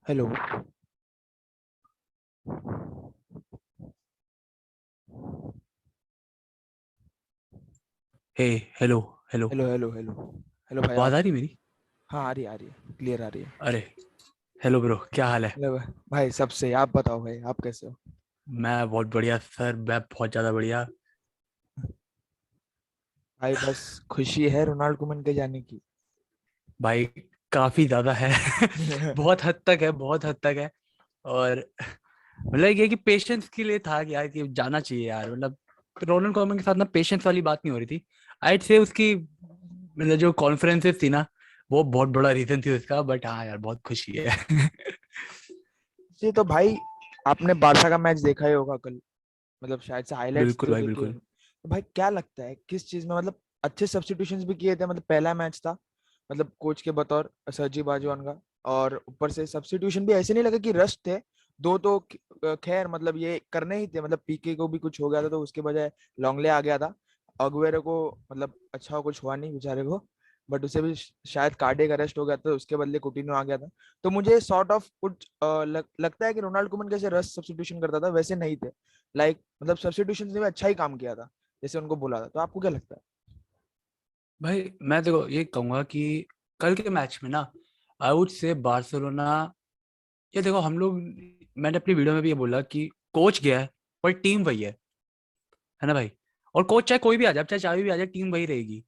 Hello. Hey hello hello. Hello hello hello. Hello भाई आवाज आप। आ रही मेरी? हाँ आ रही है क्लियर आ रही है। अरे हेलो ब्रो, क्या हाल है? हेलो भाई सबसे आप बताओ भाई आप कैसे हो। मैं बहुत बढ़िया सर, मैं बहुत ज्यादा बढ़िया। भाई बस खुशी है रोनाल्ड कुमन के जाने की। भाई काफी ज्यादा है। बहुत हद तक है, बहुत हद तक है। और मतलब ये कि पेशेंस के लिए था कि यार कि जाना चाहिए यार, मतलब रोनाल्ड कोमन के साथ ना पेशेंस वाली बात नहीं हो रही थी। आइड से उसकी मतलब जो कॉन्फ्रेंसेस थी ना, वो बहुत बड़ा रीजन थी उसका। बट हाँ यार, बहुत खुशी है। जी तो भाई आपने बारसा का मैच देखा ही होगा कल। मतलब शायद से हाइलाइट्स बिल्कुल जो भाई, देखे बिल्कुल। होंगे। तो भाई क्या लगता है किस चीज में मतलब अच्छे सब्स्टिट्यूशंस भी किए थे। मतलब पहला मैच था मतलब कोच के बतौर सरजी बाजवान का। और ऊपर से सब्स्टिट्यूशन भी ऐसे नहीं लगे कि रश थे। दो तो खैर मतलब ये करने ही थे। मतलब पीके को भी कुछ हो गया था तो उसके बजाय लॉन्गले आ गया था। अगुएरो को मतलब अच्छा कुछ हुआ नहीं बेचारे को। बट उसे भी शायद कार्डियक अरेस्ट हो गया था उसके बदले कुटिन्हो आ गया था। तो मुझे सॉर्ट ऑफ कुछ लगता है कि रोनाल्ड कुमन कैसे रश सब्स्टिट्यूशन करता था वैसे नहीं थे। मतलब सब्स्टिट्यूशन ने भी अच्छा ही काम किया था जैसे उनको बोला था। तो आपको क्या लगता है। भाई मैं देखो ये कहूंगा कि कल के मैच में ना, आई वुड से बार्सिलोना, ये देखो हम लोग, मैंने अपनी वीडियो में भी ये बोला कि कोच गया है पर टीम वही है ना भाई। और कोच चाहे कोई भी आ जाए, चाहे चाहे भी आ जाए, टीम वही रहेगी।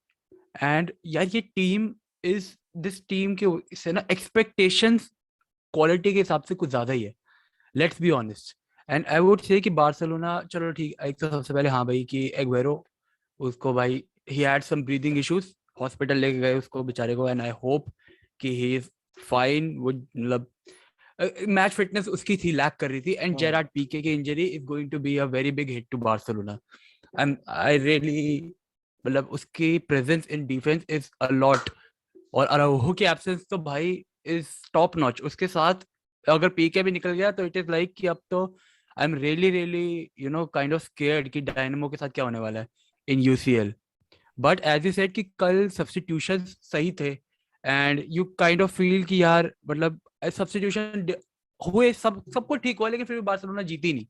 एंड यार ये टीम इज दिस टीम के से ना एक्सपेक्टेशंस क्वालिटी के हिसाब से कुछ ज्यादा ही है। Let's be honest. And I would say कि बार्सिलोना, चलो ठीक, एक तो सबसे पहले हाँ भाई कि एग्वेरो, उसको भाई ही had some breathing issues, hospital लेके गए उसको बेचारे को। एंड आई होप कि ही इज फाइन। वो मतलब मैच फिटनेस उसकी थी, लैक कर रही थी। एंड हाँ जेरार्ड पीके की injury is going to be a very big hit to Barcelona. I really, मतलब उसकी presence in defence is a lot. और अराउहो की एब्सेंस तो भाई इज टॉप नॉच उसके साथ। अगर पीके भी निकल गया तो इट इज लाइक कि अब तो I am really really kind of scared कि डायनेमो के साथ क्या होने वाला है in UCL. But as you said कि कल सब्स्टिट्यूशन सही थे। And you kind of feel कि यार मतलब सब्स्टिट्यूशन हुए, सब कुछ ठीक हुआ, लेकिन फिर भी बार्सिलोना जीती नहीं।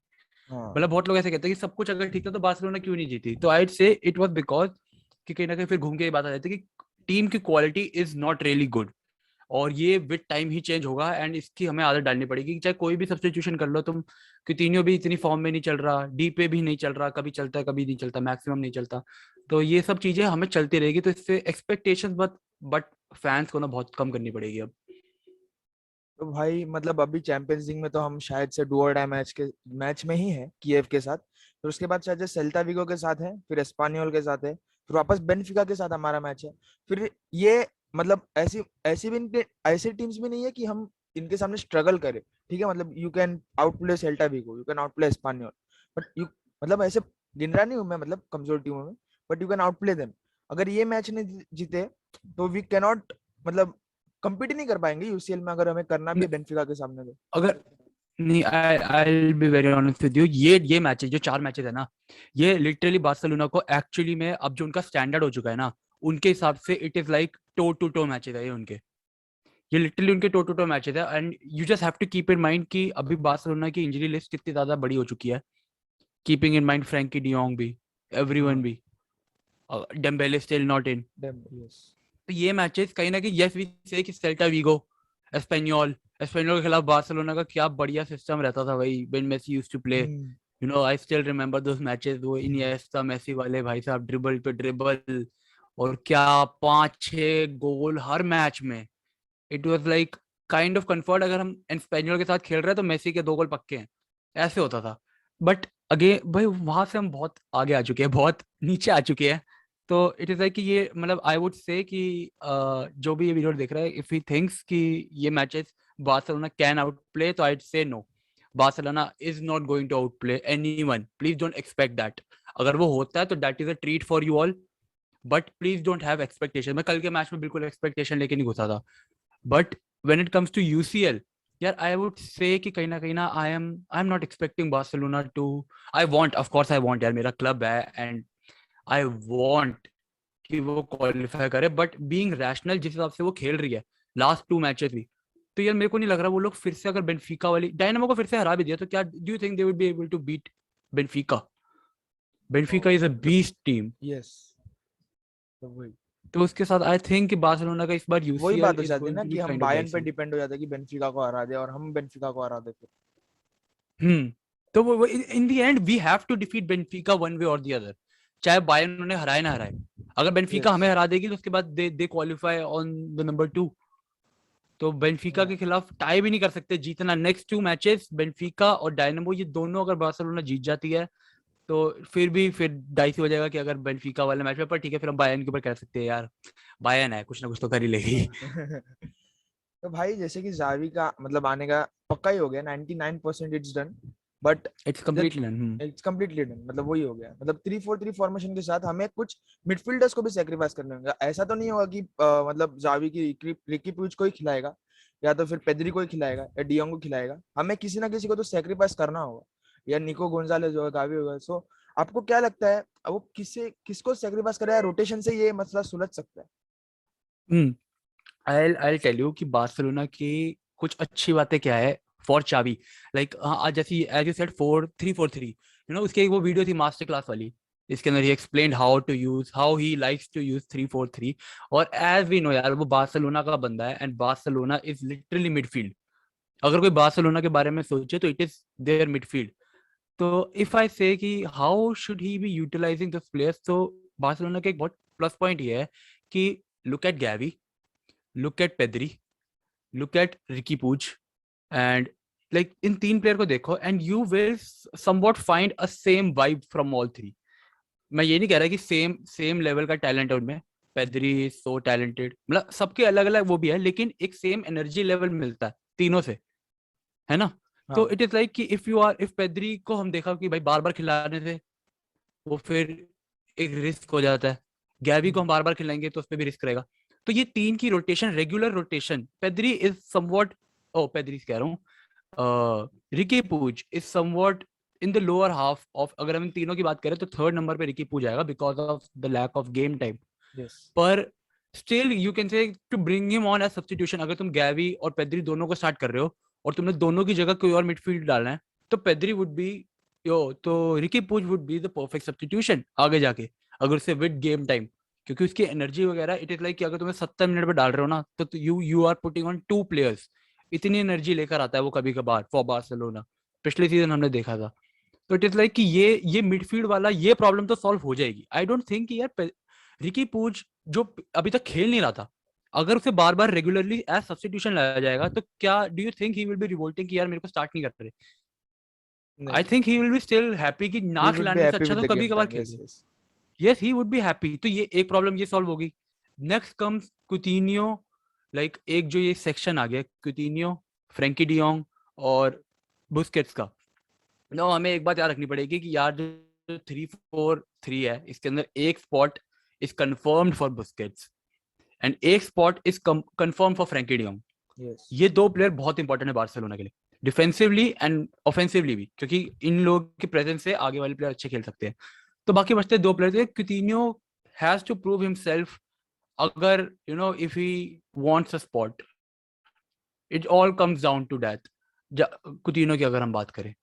हाँ। मतलब बहुत लोग ऐसे कहते हैं कि सब कुछ अगर ठीक था तो बार्सिलोना क्यों नहीं जीती। तो I say it was because कि कहीं ना कहीं फिर घूम के ये बात आ जाती है कि टीम की quality is not really good. और ये विद टाइम ही चेंज होगा। एंड इसकी हमें आदत डालनी पड़ेगी कि चाहे कोई भी सब्स्टिट्यूशन कर लो तुम। coutinho भी इतनी फॉर्म में नहीं चल रहा, डी पे भी नहीं चल रहा, कभी चलता है कभी नहीं चलता, मैक्सिमम नहीं चलता। तो ये सब चीजें हमें चलती रहेगी, तो इससे एक्सपेक्टेशंस बट फैंस को ना बहुत कम करनी पड़ेगी अब। तो भाई मतलब अभी चैंपियंस लीग में तो हम शायद से डू और डाई मैच में ही है कीव के साथ। फिर उसके बाद शायद से सेल्टा विगो के साथ है फिर एस्पानियोल के साथ है फिर वापस बेनफिका के साथ हमारा मैच है। फिर ये मतलब ऐसी ऐसी भी ऐसी टीम्स भी नहीं है कि हम इनके सामने स्ट्रगल करें। ठीक है मतलब you can outplay Celta Vigo you can outplay Espanyol. But you मतलब ऐसे गिन रहा नहीं हूं मैं मतलब कमजोर टीमों में। But you can out play them. अगर ये मैच नहीं जीते तो वी कैनॉट मतलब compete ही नहीं कर पाएंगे यूसीएल में अगर हमें करना भी है बेंफिका के सामने तो। अगर नहीं, I I be very honest with you, ये मैचेस जो चार मैचेस है ना, ये लिटरली बार्सिलोना को एक्चुअली में अब जो उनका स्टैंडर्ड हो चुका है ना, उनके हिसाब से it is like toe to toe matches है ये उनके। ये लिटरली उनके टो टू टो मैचेस है। And you just have to keep in mind कि अभी बार्सिलोना की इंजरी लिस्ट कितनी ज्यादा बड़ी हो चुकी है। Keeping in mind Frenkie de Jong भी, एवरीवन हाँ भी, Dembélé still not in. Yes. तो ये मैचेस कहीं ना कहीं, यस वी से कि सेल्टा वीगो, एस्पेन्योल, एस्पेन्योल के खिलाफ बार्सिलोना का क्या बढ़िया सिस्टम रहता था भाई, when Messi used to play. Hmm. I still remember those matches, वो इनिएस्टा मेसी वाले भाई साहब, ड्रिबल पे ड्रिबल। और क्या पांच छह गोल हर मैच में। It was like kind of comfort, अगर हम एस्पेन्योल के साथ खेल रहे हैं तो मेसी के दो गोल पक्के हैं, ऐसे होता था। बट अगेन भाई वहां से हम बहुत आगे आ चुके हैं, बहुत नीचे आ चुके हैं। तो इट इज लाइक कि ये मतलब आई वुड से कि जो भी ये वीडियो देख रहा है, इफ ही थिंक्स कि ये matches Barcelona can outplay, तो I say no, Barcelona is not going to outplay anyone. Please don't expect that. अगर वो होता है तो that is a treat for you all. But please don't have expectation. मैं कल के match में बिल्कुल एक्सपेक्टेशन लेके नहीं घुसा था। But when it comes to UCL, यार आई वुड से कि कहीं ना I am not expecting Barcelona to, I want, of course I want यार, मेरा क्लब है एंड आई वांट कि वो क्वालिफाई करे। बट बीइंग रैशनल, जिस हिसाब से वो खेल रही है लास्ट टू मैचेस भी, तो यार मेरे को नहीं लग रहा वो लोग फिर से अगर बेनफिका वाली डायनामो को फिर से हरा भी दिया तो क्या do you think they would be able to beat Benfica? Benfica is a मतलब बीस्ट टीम। यस, तो वही तो उसके साथ आई थिंक कि बार्सिलोना का इस बार वही यूसीएल बात हो इज जाती है गोइंग ना टू बी कि हम काइंड ऑफ बायर्न पे डाइसी। डिपेंड हो जाते हैं कि बेंफिका को हरा दे और हम बेंफिका को हरा दे फिर। तो वो in the end we have to defeat Benfica one way और द अदर, चाहे बायर्न उन्हें हराए ना हराए। अगर बेनफिका यस, हमें हरा देगी तो उसके बाद they qualify on the number 2। तो बेनफिका के खिलाफ टाई भी नहीं कर सकते जीतना। नेक्स्ट 2 मैचेस बेनफिका और डायनामो ये दोनों अगर बार्सिलोना जीत जाती है तो फिर डाइसी हो जाएगा कि अगर बेनफिका वाले मैच में, पर ठीक है फिर हम बायर्न के ऊपर कह सकते हैं यार बायर्न है कुछ ना कुछ तो कर ही लेगी। हाँ। तो भाई जैसे कि जावी का मतलब आने का पक्का ही हो गया, 99% it's done, but it's completely done. It's completely done, मतलब वही हो गया। मतलब 3-4-3 फॉर्मेशन के साथ हमें कुछ मिडफील्डर्स को भी सेक्रीफाइस करने होंगे। ऐसा तो नहीं होगा कि मतलब जावी की रिकी पुच को ही खिलाएगा या तो फिर पेद्री को ही खिलाएगा या डियोंग को खिलाएगा। हमें किसी ना किसी को तो सेक्रीफाइस करना होगा, या निको गोंजालेज होगा, गावी होगा। सो आपको क्या लगता है वो किसको सेक्रीफाइस करेगा? रोटेशन से ये मसला सुलझ सकता है? हम्म आई टेल यू कि बार्सिलोना की कुछ अच्छी बातें क्या है फॉर चावी। लाइक हाँ आज जैसी एज यू सेड 4-3-4-3, उसकी एक वो वीडियो थी मास्टर क्लास वाली। इसके अंदर ही explain how he likes to use 3-4-3। और एज वी नो यार वो बार्सिलोना का बंदा है and Barcelona is literally midfield. अगर कोई बार्सिलोना के बारे में सोचे तो इट इज देयर मिडफील्ड। तो इफ आई से कि how should he be utilising this players, तो बार्सिलोना का एक बहुत प्लस पॉइंट ये है कि look at Gavi, look at Pedri, look at Ricky Puig, and like इन तीन प्लेयर को देखो and you will somewhat find a same vibe from all three। मैं ये नहीं कह रहा कि सेम सेम लेवल का टैलेंट है उनमें। पेद्री इज सो टैलेंटेड, मतलब सबके अलग अलग वो भी है लेकिन एक सेम एनर्जी लेवल मिलता है तीनों से, है ना? तो हाँ। इट इज लाइक कि इफ पेद्री को हम देखा कि भाई बार बार खिलाने से वो फिर एक रिस्क हो जाता है। गैवी को हम बार बार खिलाएंगे तो उस पर भी रिस्क रहेगा। तो ये तीन की rotation, regular rotation, Pedri is somewhat, ओ पेद्री कह रहा हूँ, Ricky Puig is somewhat in the lower half of, अगर हम इन तीनों की बात करें तो थर्ड नंबर पे रिकी पूज आएगा because of the lack of game time. Yes. पर still you can say to bring him on as substitution. अगर तुम गैवी और पेद्री दोनों को स्टार्ट कर रहे हो और तुमने दोनों की जगह कोई और मिडफील्ड डालना है तो पेद्री वुड बी यो, तो रिकी पूज would be the perfect substitution आगे जाके, अगर उससे विद गेम टाइम। क्योंकि उसकी एनर्जी वगैरह इट इज लाइक कि अगर तुम्हें 70 मिनट पे डाल रहे हो ना तो you are putting on 2 players. इतनी एनर्जी लेकर आता है वो कभी कभार फॉर बार्सिलोना। पिछले सीजन हमने देखा था। तो इट इज लाइक कि ये मिडफील्ड वाला ये प्रॉब्लम तो सॉल्व हो जाएगी। आई डोंट थिंक कि यार रिकी पूज जो अभी तक खेल नहीं रहा था, अगर उसे बार बार रेगुलरली एज सब्स्टिट्यूशन लाया जाएगा तो क्या do you think he will be revolting कि यार मेरे को स्टार्ट नहीं कर रहे? आई नहीं, think he will be still happy कि ही ना वुड बी खिलाने से हैप्पी अच्छा विद तो द कभी गेम कभार टाइम। खेल yes, they. Yes. Yes he would be happy. तो ये एक प्रॉब्लम ये सॉल्व होगी। Next comes कुतिन्यो। लाइक एक जो ये सेक्शन आ गया कुतिन्यो, फ्रैंकी डियोंग और बुस्केट्स का। नो हमें एक बात याद रखनी पड़ेगी कि यार जो 3-4-3 है इसके अंदर एक spot is confirmed for Busquets and एक spot is confirm for Frenkie de Jong. Yes. ये दो प्लेयर बहुत इंपॉर्टेंट है बार्सिलोना के लिए, डिफेंसिवली एंड ऑफेंसिवली भी, क्योंकि इन लोगों के प्रेजेंस से आगे वाले प्लेयर अच्छे खेल सकते हैं। तो बाकी बचते 2 player. Coutinho has to prove himself. अगर if he wants a spot, it all comes down to that. Coutinho की अगर हम बात करें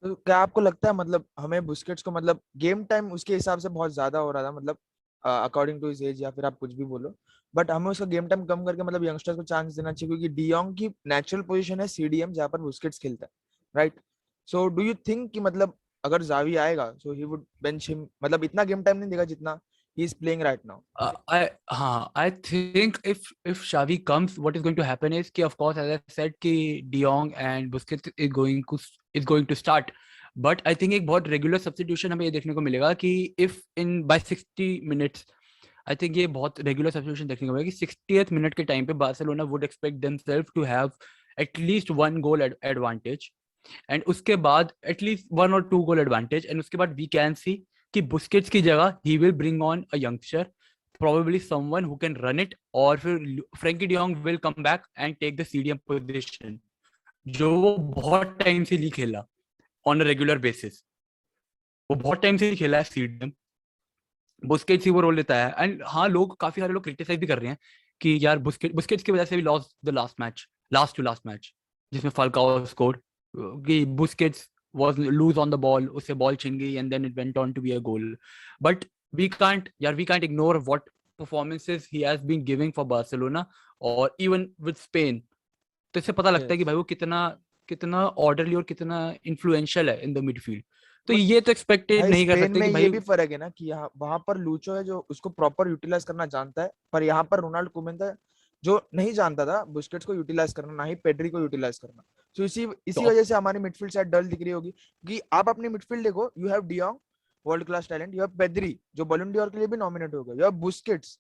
तो क्या आपको लगता है मतलब हमें बुस्केट्स को मतलब गेम टाइम उसके हिसाब से बहुत ज्यादा हो रहा था, मतलब अकॉर्डिंग टू हिज एज, या फिर आप कुछ भी बोलो, बट हमें उसका गेम टाइम कम करके मतलब यंगस्टर्स को चांस देना चाहिए, क्योंकि डियोंग की नेचुरल पोजीशन है सीडीएम जहाँ पर बुस्केट्स खेलता है, right? So do you think कि मतलब अगर जावी आएगा सो ही वुड बेंच हिम, मतलब इतना गेम टाइम नहीं देगा जितना he is playing right now? I think if Xavi comes, what is going to happen is कि of course as I said कि De Jong and Busquets is going to start, but I think एक बहुत regular substitution हमें ये देखने को मिलेगा कि if in by 60 minutes, I think ये बहुत regular substitution देखने को मिलेगा कि 60th minute के टाइम पे Barcelona would expect themselves to have at least 1 goal advantage, and उसके बाद at least 1 or 2 goal advantage, and उसके बाद वी कैन सी कि बुस्केट्स की जगह ही will bring on a youngster, probably someone who can run it, और फिर Frenkie de Jong will come back and take the CDM position जो वो बहुत टाइम से नहीं खेला ऑन अ रेगुलर बेसिस। वो बहुत टाइम से ही खेला है सीडीएम, बुस्केट्स ही वो रोल लेता है। एंड हाँ लोग काफी सारे लोग क्रिटिसाइज भी कर रहे हैं कि यार बुस्केट्स की वजह से भी loss the last match last to last match जिसमें फाल्काओ स्कोर कि Busquets was loose on the ball, उससे बॉल छिन गई and then it went on to be a goal. But we can't ignore what performances he has been giving for Barcelona or even with Spain. तो इससे पता लगता है कि भाई वो कितना कितना ऑर्डरली और कितना इन्फ्लुएंशियल है इन द मिडफील्ड. तो बट ये तो एक्सपेक्टेड भाई नहीं कर स्पेन सकते में कि ये भाई भी फर्क है ना कि यहाँ वहां पर लूचो है जो उसको प्रॉपर यूटिलाइज करना जानता है, पर यहाँ पर रोनाल्ड कुमेन था जो नहीं जानता था बुस्केट्स को यूटिलाइज करना, ना ही पेड्री को यूटिलाइज करना. तो इसी इसी तो वजह से हमारी मिडफील्ड शायद डल दिख रही होगी कि आप अपनी मिडफील्ड देखो. You have de Jong, world class talent. You have Pedri जो बॉलन डोर के लिए भी नॉमिनेट हो गया. You have Busquets.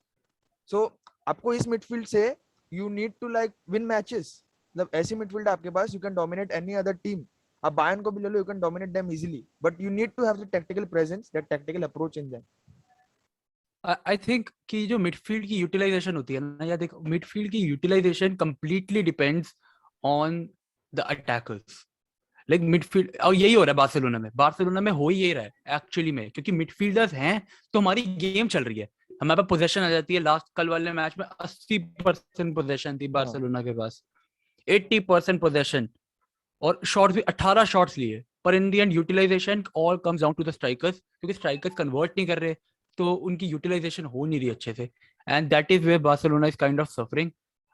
सो आपको इस मिडफील्ड से you need to like win matches. मतलब ऐसी मिडफील्ड आपके पास, you can dominate any other team. आप बायर्न को भी ले लो, you can dominate them easily, but you need to have the tactical presence, that tactical approach in them. I think कि जो मिडफील्ड की यूटिलाइजेशन होती है ना, या देखो मिडफील्ड की utilisation completely depends on the attackers. Like midfield, और यही हो रहा है बार्सिलोना में हो ही यही रहा है एक्चुअली में, क्योंकि मिडफील्डर्स हैं तो हमारी गेम चल रही है, हमारे पास पोजीशन आ जाती है. लास्ट कल वाले मैच में 80% पोजीशन थी बार्सिलोना के पास, 80% पोजीशन, और शॉट्स भी 18 शॉट्स लिए. पर in the end utilization all comes down to the strikers, क्योंकि स्ट्राइकर्स कन्वर्ट नहीं कर रहे, तो उनकी यूटिलाइजेशन हो नहीं रही अच्छे से. And that is where Barcelona is kind of suffering.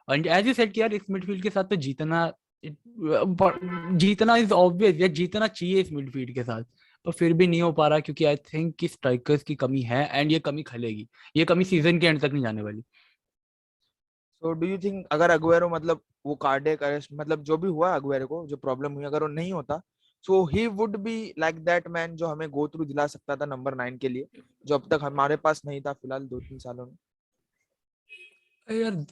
And as you said कि यार इस मिडफील्ड के साथ तो जीतना इज ऑब्वियस, या जीतना चाहिए इस मिडफील्ड के साथ, पर फिर भी नहीं हो पा रहा, क्योंकि आई थिंक कि स्ट्राइकर्स की कमी है एंड ये कमी खलेगी. ये कमी सीजन के एंड तक नहीं जाने वाली. सो डू यू थिंक अगर अगुएरो मतलब वो कार्डियक अरेस्ट मतलब जो भी हुआ अगुएरो को जो प्रॉब्लम हुई, अगर वो नहीं होता, so he would be like that man जो हमें गो थ्रू दिला सकता था नंबर 9 के लिए, जो अब तक हमारे पास नहीं था फिलहाल 2-3 सालों में. यार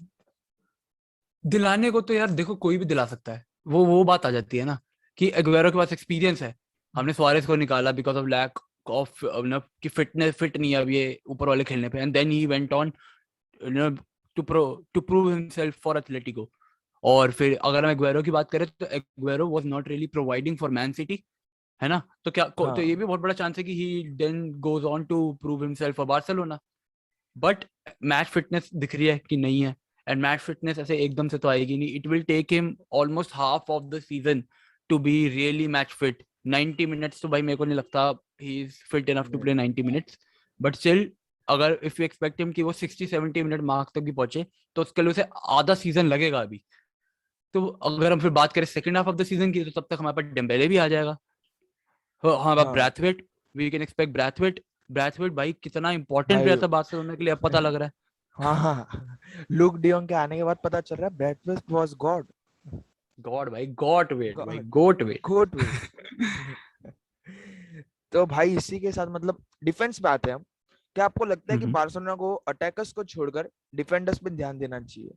दिलाने को तो यार देखो कोई भी दिला सकता है, वो बात आ जाती है ना कि एग्वेरो के पास एक्सपीरियंस है. हमने सुआरेस को निकाला बिकॉज ऑफ लैक ऑफ कि फिटनेस, फिट नहीं है अब ये ऊपर वाले खेलने पे, and then he went on to prove himself for Atletico. और फिर अगर हम एग्वेरो की बात करें तो Aguero was not really providing for Man City, है ना. तो तो ये हाँ भी बहुत बड़ा चांस है कि he then goes on to prove himself for Barcelona. But match fitness दिख रही है कि नहीं है, एंड मैच फिटनेस ऐसे एकदम से तो आएगी नहीं. It will take him almost half of the season to be really match fit. 90 minutes तो भाई मेरे को नहीं लगता he is fit enough to play 90 minutes. But still अगर इफ यू एक्सपेक्ट हिम कि वो 60-70 मिनट मार्क तक भी पहुंचे, तो उसके लिए उसे आधा सीजन लगेगा अभी. तो अगर हम फिर बात करें second half of the season की, तो तब तक हमारे पास डेम्बेले भी आ जाएगा. हाँ हाँ Braithwaite, we can expect Braithwaite. Braithwaite भाई कितना इंपॉर्टेंट भाई. प्लेयर था बार्सिलोना के लिए, अब पता लग रहा है. हाँ हाँ. लुक डियोंग के आने के बाद पता चल रहा है Braithwaite was God. God भाई, गॉट वेट भाई, God. Goat wait. Goat wait. तो भाई इसी के साथ मतलब डिफेंस पे आते हैं हम. क्या आपको लगता है कि बार्सिलोना को अटैकर्स को छोड़कर डिफेंडर्स पे ध्यान देना चाहिए?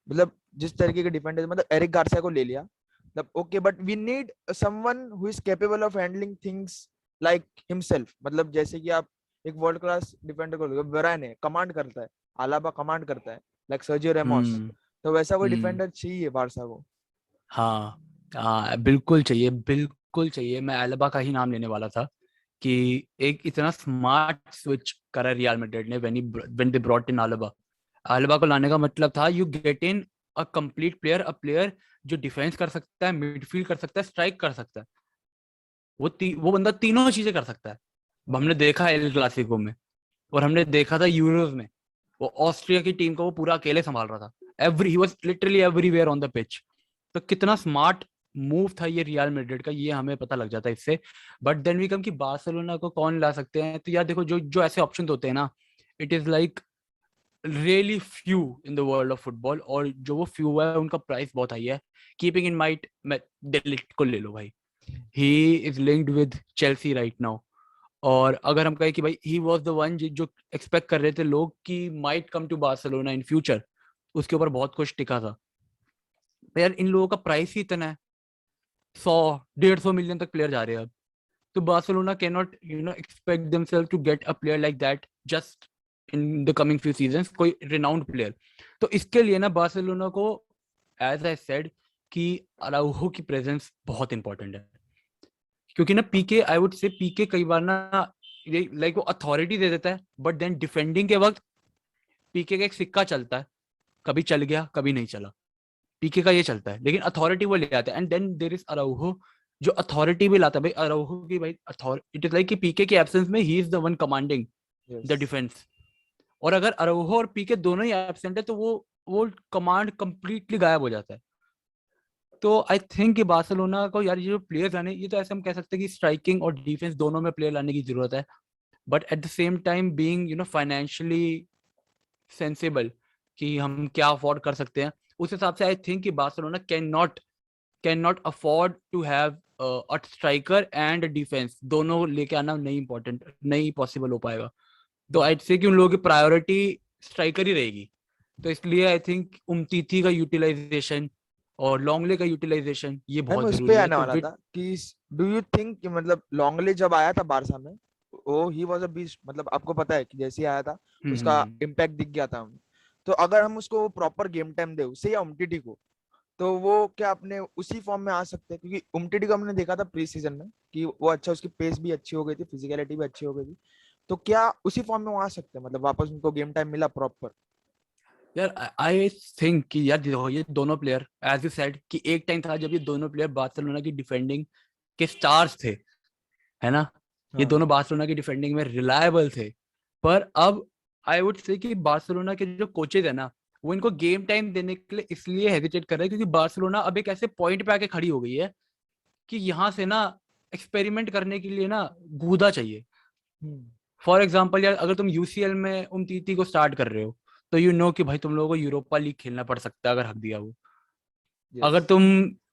मतलब जिस तरीके के डिफेंडर्स, मतलब एरिक गार्सिया को ले लिया, मतलब okay, but we need someone who is capable of handling things like himself. मतलब जैसे कि आप एक वर्ल्ड क्लास डिफेंडर को लो, वेरान है, कमांड करता है, अलाबा कमांड करता है, लाइक सर्जियो रेमोस. हम्म. तो वैसा कोई हम्म. डिफेंडर चाहिए बारसा को. हाँ हाँ, बिल्कुल चाहिए, बिल्कुल चाहिए. मैं एल्बा का ही नाम लेने वाला था कि एक इतना स्मार्ट स्विच करा रियल मैड्रिड ने when they brought in Elba. Elba को लाने का मतलब था you get in a complete player, a player जो डिफेंस कर सकता है, मिडफील्ड कर सकता है, स्ट्राइक कर सकता है. वो बंदा तीनों चीजें कर सकता है. अब हमने देखा है एल क्लासिको में, और हमने देखा था यूरोज में, वो ऑस्ट्रिया की टीम को वो पूरा अकेले संभाल रहा था. He was literally everywhere on the pitch. तो कितना स्मार्ट मूव था ये रियल मैड्रिड का, ये हमें पता लग जाता है इससे. बट देन वी कम कि बार्सिलोना को कौन ला सकते हैं, तो यार देखो जो जो ऐसे ऑप्शन होते हैं ना, it is like really few in the world of football, और जो वो फ्यू है उनका प्राइस बहुत हाई है. Keeping in mind, De Ligt को ले लो भाई, he is linked with Chelsea right now. और अगर हम कहें कि भाई ही वाज द वन जो एक्सपेक्ट कर रहे थे लोग कि might come to Barcelona in future, उसके ऊपर बहुत कुछ टिका था. तो यार इन लोगों का प्राइस ही इतना है, 100-150 मिलियन तक प्लेयर जा रहे हैं अब. तो Barcelona can not expect themselves to get a player like that just in the coming few seasons, कोई रिनाउंड प्लेयर. तो इसके लिए ना बार्सिलोना को, एज आई सेड, कि अराउहो की प्रेजेंस बहुत इंपॉर्टेंट है. क्योंकि ना पीके, आई वुड से पीके कई बार ना लाइक वो अथॉरिटी दे देता है, बट देन डिफेंडिंग के वक्त पीके का एक सिक्का चलता है, कभी चल गया कभी नहीं चला. पीके का ये चलता है, लेकिन अथॉरिटी वो ले आता है। एंड देन देयर इज अराउहो जो अथॉरिटी भी लाता है भाई। अराउहो की भाई इट इज लाइक कि पीके के एब्सेंस में he is the one commanding the yes. Defence. और अगर अराउहो और पीके दोनों ही एब्सेंट है तो वो कमांड कंप्लीटली गायब हो जाता है। तो आई थिंक कि बार्सिलोना को यार ये जो प्लेयर्स आने, ये तो ऐसे हम कह सकते हैं कि स्ट्राइकिंग और डिफेंस दोनों में प्लेयर लाने की जरूरत है। But at the same time being financially sensible कि हम क्या अफोर्ड कर सकते हैं, उस हिसाब से आई थिंक कि Barcelona can not afford to have a striker and defence दोनों लेके आना, नहीं इंपॉर्टेंट, नहीं पॉसिबल हो पाएगा। तो आई से कि उन लोगों की प्रायोरिटी स्ट्राइकर ही रहेगी। तो इसलिए आई थिंक उमतीथी का यूटिलाइजेशन और लॉन्गले का यूटिलाइजेशन ये मैं बहुत उस पे जरूरी है। आने तो वाला था कि डू यू थिंक कि मतलब लॉन्गले जब आया था बारसा में, वो ही वाज अ बीस्ट, मतलब आपको पता है कि जैसे ही आया था उसका हम्म। इम्पैक्ट दिख गया था हमें। तो अगर हम उसको प्रॉपर गेम टाइम दे उसे या उमटीटी को, तो वो क्या अपने उसी फॉर्म में आ सकते हैं? क्योंकि उमटीटी को हमने देखा था प्री सीजन में कि वो अच्छा, उसकी पेस भी अच्छी हो गई थी, फिजिकलिटी भी अच्छी हो गई थी। तो क्या उसी फॉर्म में वो आ सकते हैं, मतलब वापस उनको गेम टाइम मिला प्रॉपर? यार आई थिंक कि यार देखो ये दोनों प्लेयर, एज यू सेड कि एक टाइम था जब ये दोनों प्लेयर बार्सिलोना की डिफेंडिंग के स्टार्स थे, है ना। ये हाँ। दोनों बार्सिलोना की डिफेंडिंग में रिलायबल थे। पर अब आई वुड से कि बार्सिलोना के जो कोचेज है ना, वो इनको गेम टाइम देने के लिए इसलिए हेजिटेट कर रहे हैं क्योंकि बार्सिलोना अब एक ऐसे पॉइंट पे आके खड़ी हो गई है कि यहाँ से ना एक्सपेरिमेंट करने के लिए ना गूदा चाहिए। हम्म। फॉर एग्जाम्पल यार, अगर तुम यूसीएल में उमतीती को स्टार्ट कर रहे हो तो यू नो कि भाई तुम लोगों को यूरोपा लीग खेलना पड़ सकता है अगर हक दिया वो। यस। अगर तुम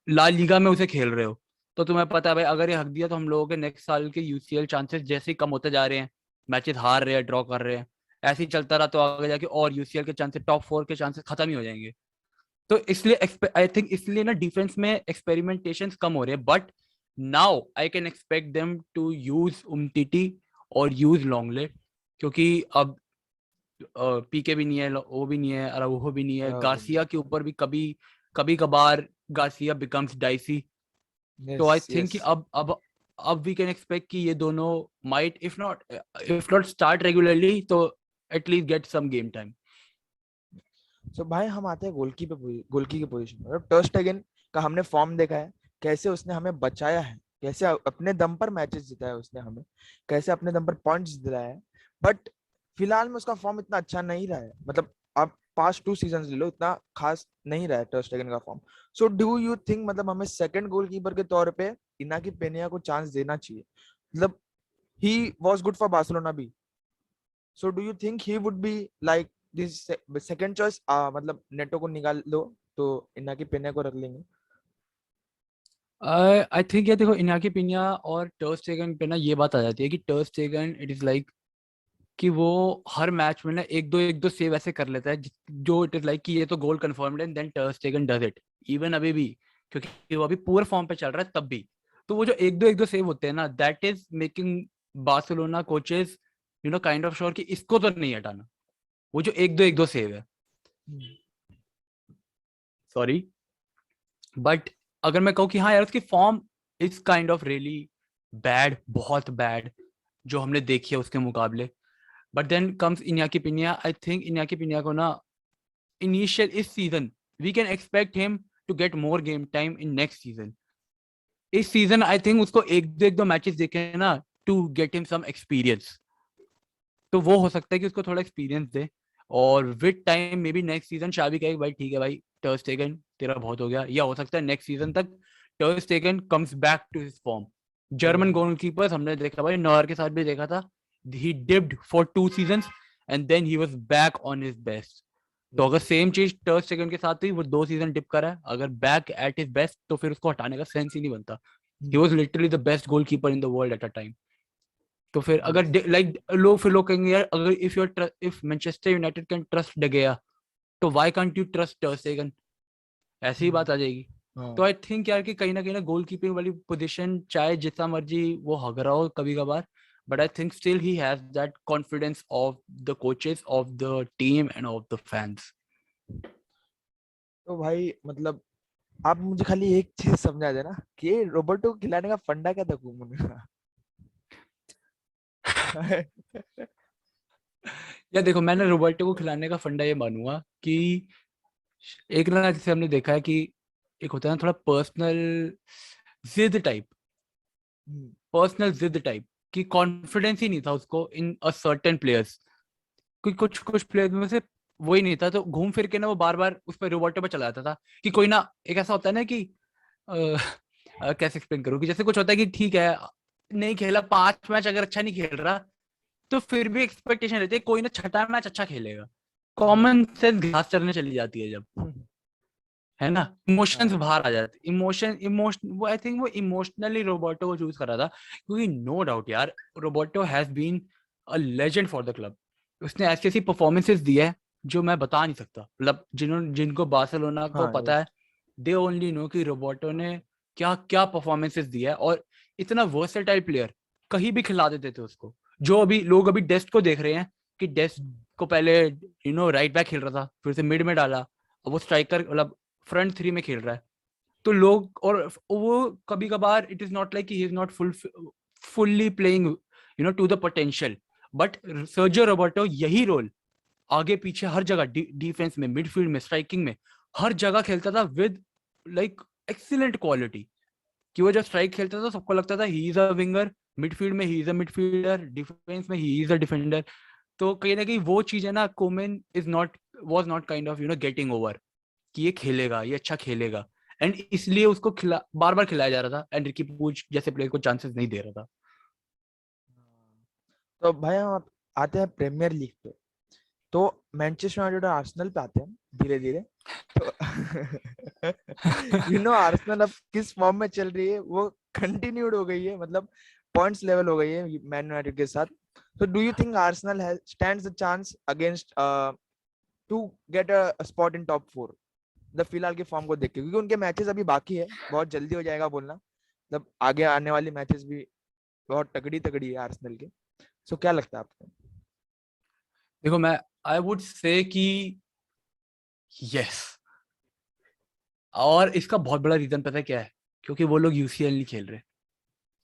ला लीगा में उसे खेल रहे हो तो तुम्हें पता है भाई अगर ये हक दिया तो हम लोगों के नेक्स्ट साल के यूसीएल चांसेस जैसे ही कम होते जा रहे हैं, मैचेस हार रहे हैं, ड्रॉ कर रहे हैं, ऐसे ही चलता रहा तो आगे जाके और यूसीएल के चांसेस, टॉप 4 के चांसेस खत्म ही हो जाएंगे। तो इसलिए आई थिंक इसलिए ना डिफेंस में एक्सपेरिमेंटेशन कम हो रहे हैं। But now I can expect them to use Umtiti और यूज लॉन्गले, क्योंकि अब पीके भी नहीं है, वो भी नहीं है, अराउहो भी नहीं है, गार्सिया के ऊपर भी कभी कभी कभार गार्सिया बिकम्स डाइसी। तो यस। I think yes. कि अब वी कैन एक्सपेक्ट कि ये दोनों might if not start regularly तो at least get some game time. So भाई हम आते हैं गोलकी की पोजीशन में। टर स्टेगन का हमने फॉर्म देखा है, कैसे उसने हमें बचाया है, कैसे अपने दम पर मैचेस जिताया उसने हमें, कैसे अपने दम पर पॉइंट्स दिलाया है। बट फिलहाल में उसका फॉर्म इतना अच्छा नहीं रहा है, मतलब आप पास्ट 2 सीजन ले लो, इतना खास नहीं रहा है टर स्टेगन का form. So do you think मतलब हमें सेकंड गोलकीपर के तौर पे इनाकी पेनिया को चांस देना चाहिए? मतलब he was good for Barcelona भी, so do you think he would be like this second choice? मतलब नेटो को निकाल दो तो इनाकी पेनिया को रख लेंगे। आई थिंक ये देखो इनाकी पिनिया और टर स्टेगन पे ना ये बात आ जाती है कि टर स्टेगन इट इज लाइक कि वो हर मैच में ना एक दो सेव ऐसे कर लेता है जो इट इज लाइक कि ये तो गोल कंफर्म्ड है, देन टर स्टेगन डज इट इवन अभी भी, क्योंकि वो अभी पूरे फॉर्म पे चल रहा है तब भी। तो वो जो एक दो सेव होते हैं ना, that is making Barcelona coaches kind of sure कि इसको तो नहीं हटाना, वो जो एक दो सेव है। सॉरी, बट अगर मैं कहूँ कि हाँ यार उसकी form is kind of really bad, बहुत बैड जो हमने देखी है उसके मुकाबले। But then comes Inaki Pena. I think Inaki Pena को ना इनिशियल इस season we can expect him to get more game time in next season. इस सीजन आई थिंक उसको एक दो मैचेस देखे ना to get him some experience. तो वो हो सकता है कि उसको थोड़ा एक्सपीरियंस दे और with time maybe next season Xavi कहे भाई ठीक है भाई टर स्टेगन तेरा बहुत हो गया, या हो सकता है नेक्स्ट सीजन तक Ter Stegen comes back to his form. German goalkeepers हमने देखा भाई, नॉयर के साथ भी देखा था, he dipped for 2 seasons and then he was back on his best. तो अगर यस। सेम चीज टर स्टेगन के साथ हुई, वो 2 सीजन डिप करा है, अगर बैक एट हिज बेस्ट तो फिर उसको हटाने का सेंस ही नहीं बनता। He was literally the best goalkeeper in the world at a time. तो फिर अगर यस। लाइक लोग फिर लोग कहेंगे यार अगर if Manchester United can trust day गया तो व्हाई कांट यू ट्रस्ट टर स्टेगन, ऐसी ही बात आ जाएगी। तो हाँ। आई थिंक यार कि कहीं ना गोल कीपिंग वाली पोजीशन चाहे जितना मर्जी वो हग रहा हो कभी कभार, but I think still he has that confidence of the coaches of the team end of the fans. तो भाई मतलब आप मुझे खाली एक चीज समझा देना कि रोबोटो को खिलाने का फंडा क्या था कुमन का? या देखो मैंने रोबर्टो को खिलाने का फंडा ये मानूंगा कि एक ना जैसे हमने देखा है कि एक होता है ना थोड़ा जिद टाइप हम्म, पर्सनल जिद टाइप कि कॉन्फिडेंस ही नहीं था उसको इन अ सर्टेन प्लेयर्स। कुछ कुछ प्लेयर्स में से वही नहीं था, तो घूम फिर के ना वो बार बार उस पर रोबोटो पे चला जाता था कि कोई ना, एक ऐसा होता है ना कि कैसे एक्सप्लेन करूँ कि जैसे कुछ होता है कि ठीक है नहीं खेला 5 मैच, अगर अच्छा नहीं खेल रहा तो फिर भी एक्सपेक्टेशन रहती है कोई ना छठा मैच अच्छा खेलेगा। हाँ। कॉमन सेंस घास चरने चली जाती है जब, है ना, इमोशंस हाँ, बाहर आ जाते, इमोशन वो आई थिंक वो इमोशनली रोबोटो को चूज करा था, क्योंकि नो डाउट यार Roberto has been a legend for the club. उसने ऐसी ऐसी परफॉर्मेंसेस दी है जो मैं बता नहीं सकता, मतलब जिनको बार्सिलोना को हाँ, पता है, दे ओनली नो कि रोबोटो ने क्या क्या परफॉर्मेंसेस दिया है। और इतना वर्सेटाइल प्लेयर, कहीं भी खिला देते थे उसको। जो अभी लोग अभी डेस्ट को देख रहे हैं कि डेस्ट को पहले राइट बैक खेल रहा था, फिर से मिड में डाला, अब वो स्ट्राइकर मतलब फ्रंट थ्री में खेल रहा है। तो लोग, और वो कभी कभार it is not like he is not fully playing to the potential, but Sergio Roberto यही रोल आगे पीछे हर जगह, डिफेंस में, मिडफील्ड में, स्ट्राइकिंग में, हर जगह खेलता था विद लाइक एक्सीलेंट क्वालिटी। कि वो जब स्ट्राइक खेलता था सबको लगता था he is a winger, midfield में he is a midfielder, defence में ही इज अ डिफेंडर। तो कहीं ना कहीं वो चीज है ना, Koeman is not was not kind of getting over कि ये खेलेगा, ये अच्छा खेलेगा, एंड इसलिए उसको बार बार खिलाया जा रहा था, एंड रिकी पूच जैसे प्लेयर को चांसेस नहीं दे रहा था। तो भाई हम आते हैं प्रीमियर लीग पे। तो मैनचेस्टर यूनाइटेड और आर्सेनल पे आते हैं धीरे धीरे। तो आर्सेनल अब किस फॉर्म में चल रही है, वो कंटिन्यूड हो गई है, मतलब पॉइंट्स लेवल हो गई है मैन यूनाइटेड के साथ। तो do you think Arsenal has stands a chance against to get a spot in top 4? मतलब फिलहाल के फॉर्म को देख के, क्योंकि उनके मैचेस अभी बाकी है, बहुत जल्दी हो जाएगा बोलना, मतलब आगे आने वाली मैचेस भी बहुत तगड़ी तगड़ी है आर्सेनल के। सो क्या लगता है आपको? देखो मैं आई वुड से कि यस, और इसका बहुत बड़ा रीजन पता है क्या है? क्योंकि वो लोग यूसीएल नहीं खेल रहे,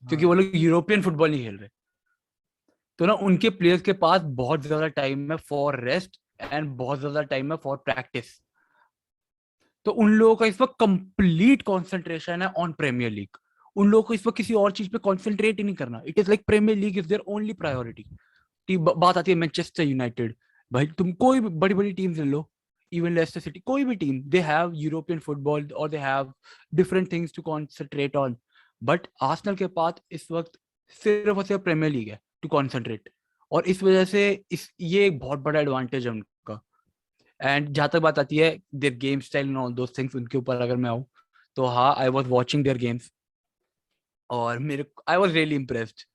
क्योंकि वो हाँ। लोग यूरोपियन फुटबॉल नहीं खेल रहे। तो ना उनके प्लेयर्स के पास बहुत ज्यादा टाइम है फॉर रेस्ट एंड बहुत ज्यादा टाइम है फॉर प्रैक्टिस। तो उन लोगों का इस वक्त कंप्लीट कंसंट्रेशन है ऑन प्रीमियर लीग। उन लोगों को इस वक्त किसी और चीज पे कंसंट्रेट ही नहीं करना। It is like Premier League is their only priority. बात आती है मैनचेस्टर यूनाइटेड, भाई तुम कोई भी बड़ी बड़ी टीम्स ले लो, इवन लेस्टर सिटी, कोई भी टीम, दे हैव यूरोपियन फुटबॉल और they have different things to concentrate on. But Arsenal के पास इस वक्त सिर्फ और सिर्फ प्रीमियर लीग है टू कॉन्सेंट्रेट। और इस वजह से ये एक बहुत बड़ा एडवांटेज है उनका। एंड जहां तक बात आती है their game style and all those things, उनके ऊपर अगर मैं आऊँ तो हाँ, I was watching their games और मेरे I was really impressed.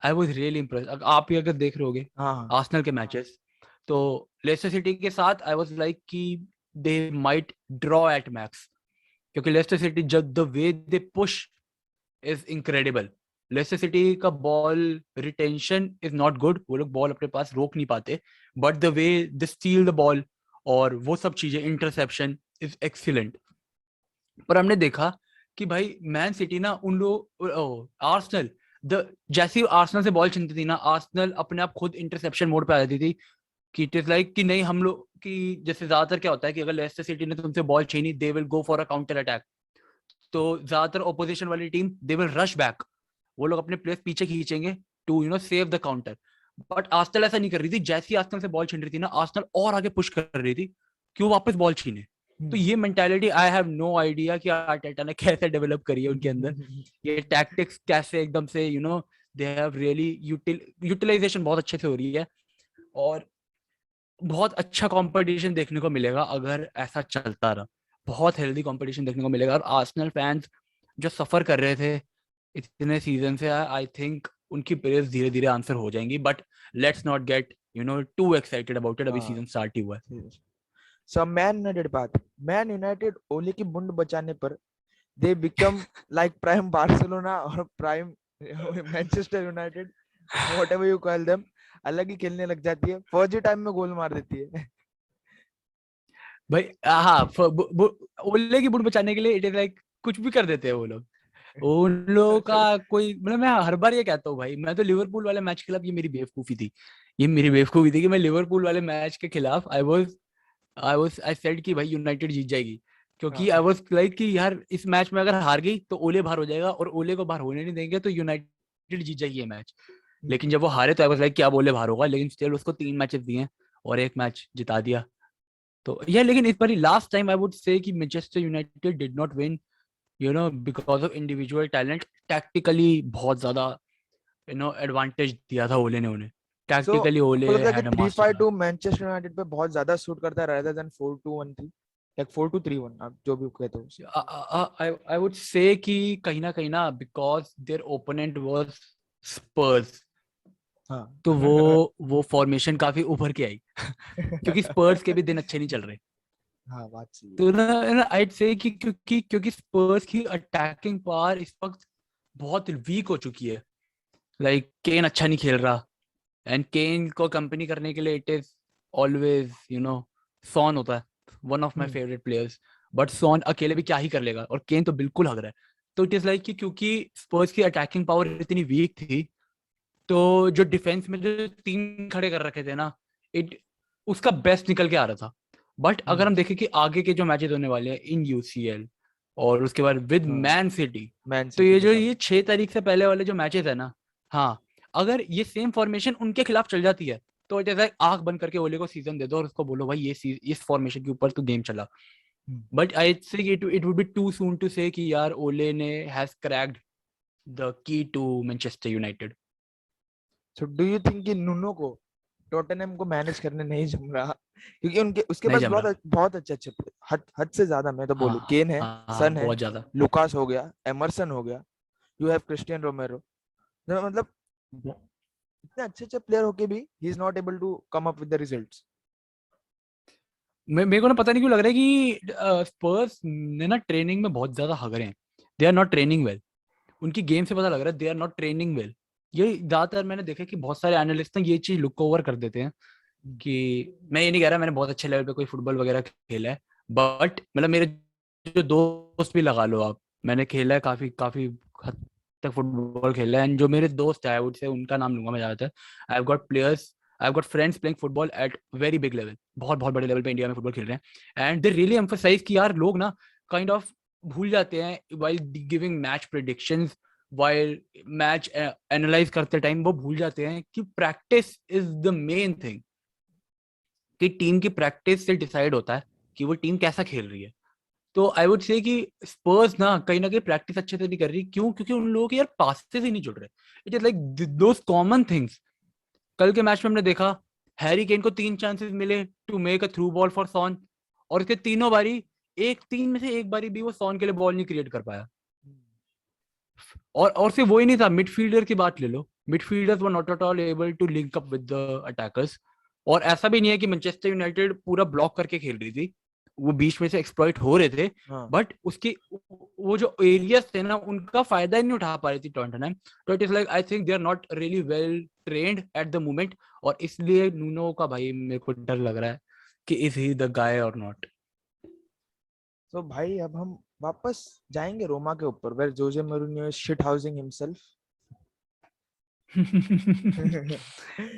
I was really impressed. आप ही अगर देख रहे होगे हाँ, हाँ। आर्सेनल के मैचेस, तो लेस्टर सिटी के साथ आई वाज लाइक कि they might draw at max, क्योंकि लेस्टर सिटी जब the way they push is incredible. Leicester City का ball retention is not good, वो लोग बॉल अपने पास रोक नहीं पाते, but the way they steal the ball और वो सब चीजें, इंटरसेप्शन इज एक्सीलेंट। पर हमने देखा कि भाई मैन सिटी ना उन लोग आर्सेनल, द जैसी आर्सेनल से बॉल छीनती थी ना, आर्सेनल अपने आप खुद इंटरसेप्शन मोड पे आ जाती थी। कि इट इज लाइक कि नहीं हम लोग कि जैसे ज्यादातर क्या होता है कि अगर लेस्टर सिटी ने तुमसे बॉल छीनी, they will go for a counter attack. तो ज्यादातर ओपोजिशन वाली team they will rush back, वो लोग अपने प्लेयर्स पीछे खींचेंगे to save the counter. But Arsenal ऐसा नहीं कर रही थी, जैसी आर्सेनल से बॉल छीन रही थी ना, आर्सेनल और आगे पुश कर रही थी कि वो वापस बॉल छीने। तो ये mentality I have no idea कि आर्टेटा ने कैसे डेवलप करी है उनके अंदर, ये टैक्टिक्स कैसे एकदम से दे हैव रियली यूटिलाइजेशन बहुत अच्छे से हो रही है। और बहुत अच्छा कंपटीशन देखने को मिलेगा अगर ऐसा चलता रहा। बहुत हेल्दी कंपटीशन देखने को मिलेगा, और आर्सेनल फैंस जो सफर कर रहे थे इतने सीजन से, आई थिंक उनकी प्रेयर्स धीरे धीरे आंसर हो जाएंगी। But let's not get too excited about it, अभी हाँ। सीजन स्टार्ट ही हुआ है। सब मैन यूनाइटेड बात, मैन यूनाइटेड ओले की बूंद बचाने पर they become like prime Barcelona और prime Manchester United, whatever you call them, अलग ही खेलने लग जाती है, फर्जी टाइम में गोल मार देती है। भाई हाँ, ओले की बुड़ बचाने के लिए इट इज लाइक कुछ भी कर देते हैं वो लोग। उन लोगों का कोई मतलब, मैं हर बार ये कहता हूँ भाई, मैं तो लिवरपूल वाले मैच के खिलाफ, ये मेरी बेवकूफी थी, ये मेरी बेवकूफी थी कि मैं लिवरपूल वाले मैच के खिलाफ आई वाज आई फेल्ट कि भाई यूनाइटेड जीत जाएगी, क्योंकि आई हाँ वाज लाइक कि यार इस मैच में अगर हार गई तो ओले बाहर हो जाएगा, और ओले को बाहर होने नहीं देंगे तो यूनाइटेड जीत जाएगी ये मैच। लेकिन जब वो हारे तो आई वाज लाइक क्या ओले बाहर होगा, लेकिन स्टिल उसको 3 मैचेस दिए और एक मैच जिता दिया। तो ये लेकिन इस बार last time I would say कि Manchester United did not win because of individual talent. Tactically बहुत ज्यादा एडवांटेज दिया था ओले ने उन्हें। सो टैक्टिकली आपको ओले लगता है कि had a three master five class. To Manchester United पे बहुत ज्यादा सूट करता है rather than 4-2-1-3, लाइक 4-2-3-1, आप जो भी कहते हो उसे? आई वुड से कि कहीं ना बिकॉज देयर ओपोनेंट वाज स्पर्स, हाँ तो वो फॉर्मेशन काफी उभर के आई क्योंकि स्पर्स के भी दिन अच्छे नहीं चल रहे। हाँ बात सही है। तो ना आईड से कि क्योंकि स्पर्स की अटैकिंग पावर इस वक्त बहुत वीक हो चुकी है। लाइक केन अच्छा नहीं खेल रहा, एंड केन को कंपनी करने के लिए इट इज ऑलवेज सॉन होता है, one of my hmm favourite players. But Son अकेले भी क्या ही कर लेगा, और केन तो बिल्कुल हग रहा है। तो इट इज लाइक कि क्योंकि स्पर्स की अटैकिंग पावर इतनी वीक थी, तो जो डिफेंस में जो तीन खड़े कर रखे थे ना, इट उसका बेस्ट निकल के आ रहा था। बट अगर हम्म हम देखें कि आगे के जो मैचेस होने वाले हैं इन यूसीएल और उसके बाद विद हाँ मैन सिटी, मैन तो सिटी ये के जो साथ। ये 6 तारीख से पहले वाले जो मैचेस है ना, हाँ, अगर ये सेम फॉर्मेशन उनके खिलाफ चल जाती है तो इट इज लाइक आंख बंद करके ओले को सीजन दे दो और उसको बोलो भाई इस फॉर्मेशन के ऊपर तो गेम चला। हम्म। But I say it would be too soon to say कि यार ओले ने has cracked the key to Manchester United. So do you think कि नुनो को टोटनहम को मैनेज करने नहीं जम रहा, क्योंकि उनके उसके नहीं पास जम रहा। बहुत बहुत अच्छे अच्छे हद हद से ज्यादा मैं तो बोलूँ, हाँ केन है, हाँ हाँ, सन है, बहुत ज्यादा। लुकास हो गया, एमरसन हो गया, यू हैव क्रिस्टियन रोमेरो। मतलब इतने अच्छे अच्छे प्लेयर होके भी he is not able to come up with the results. मेरे को ना पता नहीं क्यों लग रहा है कि स्पर्स ने ना ट्रेनिंग में बहुत ज्यादा हग रहे हैं। They are not training well. उनकी गेम से पता लग रहा है they are not training well. ये ज्यादातर मैंने देखा कि बहुत सारे एनालिस्ट ना ये चीज लुक ओवर कर देते हैं कि मैं ये नहीं कह रहा मैंने बहुत अच्छे लेवल पे कोई फुटबॉल वगैरह खेला है, बट मतलब मेरे जो दोस्त भी लगा लो आप, मैंने खेला है काफी काफी हद तक फुटबॉल खेला है, एंड जो मेरे दोस्त है आई से उनका नाम लूंगा मैं ज्यादातर। I have got players, I have got friends playing football at very big level, बहुत बहुत बड़े लेवल पे इंडिया में फुटबॉल खेल रहे हैं, एंड दे रियली एम्फसाइज कि यार लोग ना काइंड ऑफ भूल जाते हैं while giving match predictions, while match analyse करते टाइम वो भूल जाते हैं कि practice is the main thing, कि टीम की प्रैक्टिस से डिसाइड होता है कि वो टीम कैसा खेल रही है। तो आई वुड से कि स्पर्स ना कहीं प्रैक्टिस अच्छे से नहीं कर रही, क्यों? क्योंकि उन लोगों के यार पासेस ही नहीं जुड़ रहे। It is like those common things. कल के मैच में हमने देखा हैरी केन को 3 चांसेस मिले to make a through ball for Son, और उसके तीनों बारी, एक तीन में से एक बारी भी वो सॉन के लिए बॉल नहीं क्रिएट कर पाया। और सिर्फ वही नहीं था, मिडफील्डर की बात ले लो, midfielders were not at all able to link up with the attackers. और ऐसा भी नहीं है कि मैनचेस्टर यूनाइटेड पूरा ब्लॉक करके खेल रही थी, वो बीच में से एक्सप्लॉइट हो रहे थे, हाँ बट उसके वो जो एरियाज थे ना उनका फायदा ही नहीं उठा पा रही थी टॉटनहम। तो it is like I think they are not really well trained at the moment, और इसलिए नूनो का भाई मेरे को डर लग रहा है कि इज ही द गाय और नॉट। तो भाई अब हम वापस जाएंगे रोमा के ऊपर, वेयर जोजे मourinho is shit housing himself.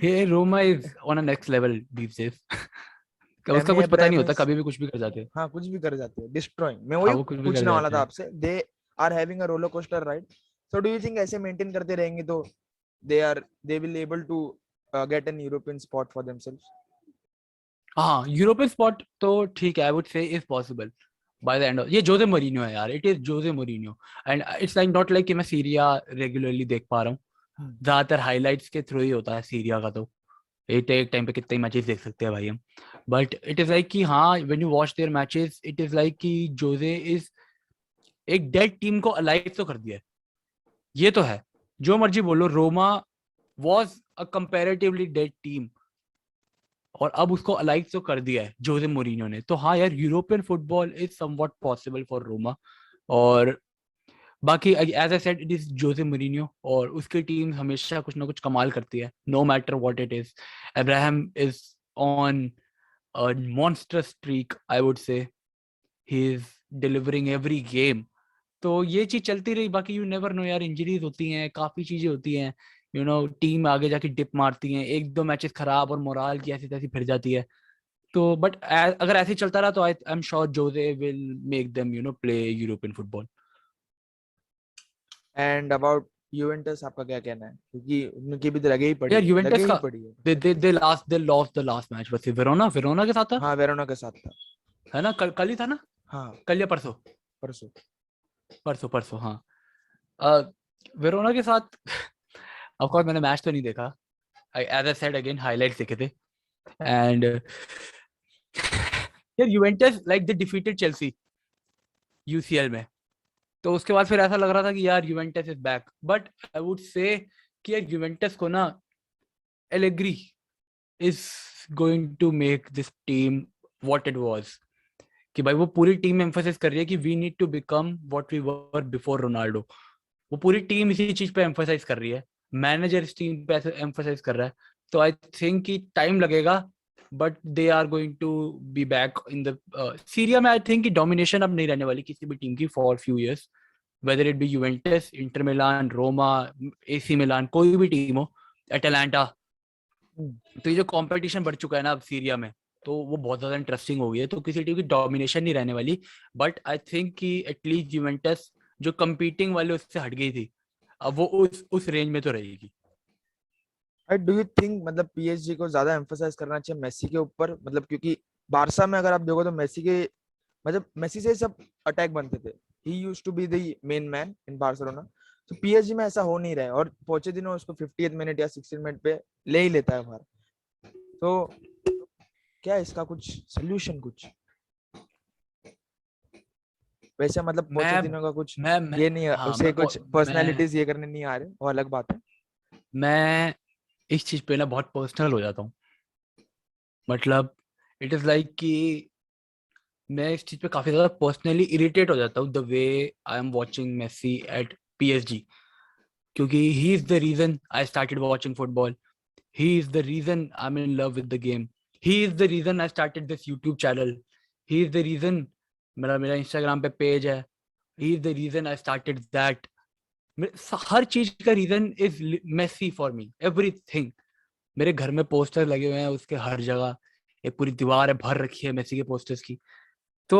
Hey, Roma is on a next level these days. उसका Tammy कुछ पता नहीं Abraham होता, is, कभी भी कुछ भी कर जाते हैं। हाँ कुछ भी कर जाते हैं, डिस्ट्रॉइंग। मैं हाँ, वही वो कुछ भी कर पूछने वाला जाते था हैं। आपसे, they are having a roller coaster ride. So do you think ऐसे मेंटेन करते रहेंगे तो they will able to get an European spot for themselves? हाँ, यूरोपियन स्पॉट तो ठीक है, I would say is possible by the end of, ये Jose Mourinho है यार, it is Jose Mourinho. And it's like not like कि मैं Syria regularly देख पा रहा हूँ, ज्यादातर हाइलाइट्स के थ्रू ही होता है सीरिया का। तो एक टाइम पे कितने मैचेस देख सकते हैं भाई हम। बट इट इज लाइक कि हाँ, when you watch their matches it is like कि जोसे इज एक डेड टीम को अलाइव तो कर दिया है। ये तो है, जो मर्जी बोलो, Roma was a comparatively dead team, और अब उसको अलाइव तो कर दिया है जोसे मोरिन्यो ने। तो हाँ यार, European football is somewhat possible for Roma. और बाकी as I said it is Jose Mourinho, और उसकी टीम हमेशा कुछ ना कुछ कमाल करती है, no matter what it is. Abraham is on a monster streak, I would say he is delivering every game. तो ये चीज चलती रही, बाकी यू नेवर नो यार, इंजरीज होती हैं, काफी चीजें होती हैं, टीम आगे जाके डिप मारती हैं, एक दो मैचेस खराब और मोराल की ऐसी तैसी फिर जाती है। तो बट अगर ऐसे ही चलता रहा तो I am sure Jose will make them play European football. And about Juventus आपका क्या कहना है, क्योंकि उनकी भी तो यार लगे यूवेंटस ही का पड़ी है। They lost the last match versus Verona के साथ था, हाँ वेरोना के साथ था। है ना? कल ही था ना? हाँ कल या परसों? परसों। परसों हाँ। अ, वेरोना के साथ ऑफ कोर्स मैंने मैच तो नहीं देखा, as I said again highlights देखे थे। एंड यार Juventus like the defeated Chelsea UCL में, तो उसके बाद फिर ऐसा लग रहा था कि यार Juventus is back, but I would say कि यार यूवेंटस को ना Allegri is going to make this team what it was, कि भाई वो पूरी टीम एम्फोसिस कर रही है कि we need to become what we were before Ronaldo. वो पूरी टीम इसी चीज पे एम्फोसाइज कर रही है, मैनेजर इस टीम पे एम्फोसाइज कर रहा है। तो आई थिंक कि टाइम लगेगा, but they are going to be back in the Serie A में। आई थिंक कि डोमिनेशन अब नहीं रहने वाली किसी भी टीम की for few years, whether it be Juventus, Inter Milan, Roma, AC Milan, कोई भी टीम हो, एटलांटा। तो ये जो कंपटीशन बढ़ चुका है ना अब सीरिया में, तो वो बहुत ज्यादा इंटरेस्टिंग हो गई है, तो किसी टीम की डोमिनेशन नहीं रहने वाली। बट आई थिंक कि एटलीस्ट यूवेंटस जो कंपीटिंग वाले उससे हट गई थी, अब वो उस रेंज में तो रहेगी। डू यू थिंक मतलब पीएसजी को ज्यादा एम्फोसाइज करना चाहिए मेसी के ऊपर, मतलब क्योंकि बारसा में अगर आप देखो तो मेसी के मतलब मेसी से सब अटैक बनते थे, he used to be the main man in Barcelona. तो पीएसजी में ऐसा हो नहीं रहा है, और पोचेटिनो उसको 50th मिनट या 60th मिनट पे ले ही लेता है बाहर। तो क्या है इसका कुछ सोल्यूशन कुछ, वैसे मतलब मैं पोचेटिनो का कुछ मैं ये नहीं है, हाँ उसे कुछ मैं पर्सनालिटीज ये करने नहीं आ रहे, वो अलग बात है। मैं इस चीज पे ना बहुत पर्सनल हो जाता हूँ। मतलब इट इज लाइक कि मैं इस चीज पे काफी ज्यादा पर्सनली इरिटेट हो जाता हूँ the way I am watching Messi at PSG, क्योंकि he is the reason I started watching football. He is the reason I'm in love with the game. He is the reason I started this YouTube channel. He is the reason मेरा Instagram पे page है. He is the reason I started that. हर चीज का reason is Messi for me, everything. मेरे घर में poster लगे हुए हैं उसके हर जगह, एक पूरी दीवार है भर रखी है मेसी के पोस्टर्स की। तो